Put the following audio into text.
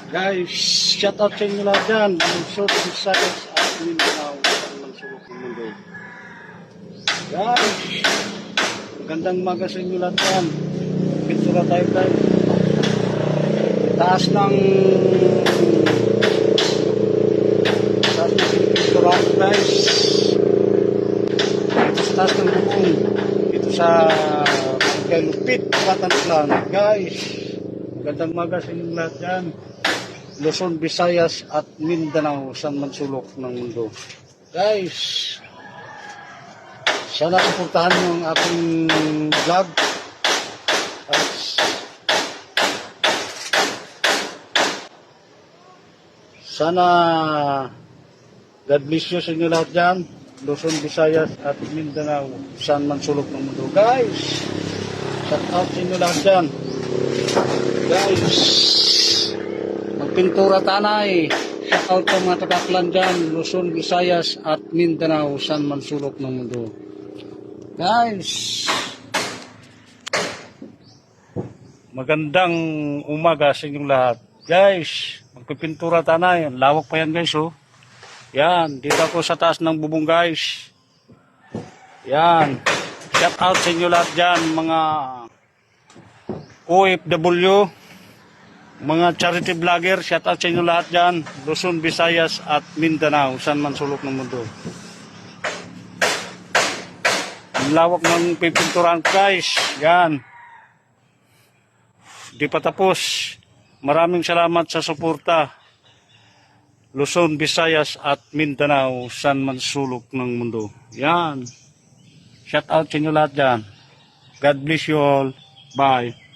Guys, shout out sa inyo lahat dyan. Lungsod, Visayas at Mindanao. Ang sulok ng mundo. Guys, magandang umaga sa inyo lahat dyan. Pintura tayo tayo. Taas ng pintura guys. Dito sa taas ng bubong. Dito sa Barangay Lupit, Batantulan. Guys, magandang umaga sa inyo lahat dyan. Luzon, Visayas at Mindanao, saan man sulok ng mundo. Guys, sana suportahan nyo ang aking vlog. At sana God bless you sa inyo lahat dyan. Luzon, Visayas at Mindanao, saan man sulok ng mundo. Guys, shout out sa inyo lahat dyan. Guys, magpintura tanay. Shout out sa mga taga-Aklan dyan, Luzon, Visayas at Mindanao, saan man sulok ng mundo. Guys, magandang umaga sa inyong lahat. Guys, magpipintura tanay. Lawak pa yan guys, oh. Yan, dito ako sa taas ng bubong guys. Yan, shout out sa inyo lahat dyan, mga OFW, mga charity vlogger, shout out sa inyo lahat dyan, Luzon, Visayas at Mindanao, saan man sulok ng mundo. Ang lawak ng pipinturan guys, yan. Di pa tapos. Maraming salamat sa suporta. Luzon, Visayas at Mindanao, saan man sulok ng mundo. Yan. Shout out sa inyo lahat dyan. God bless you all. Bye.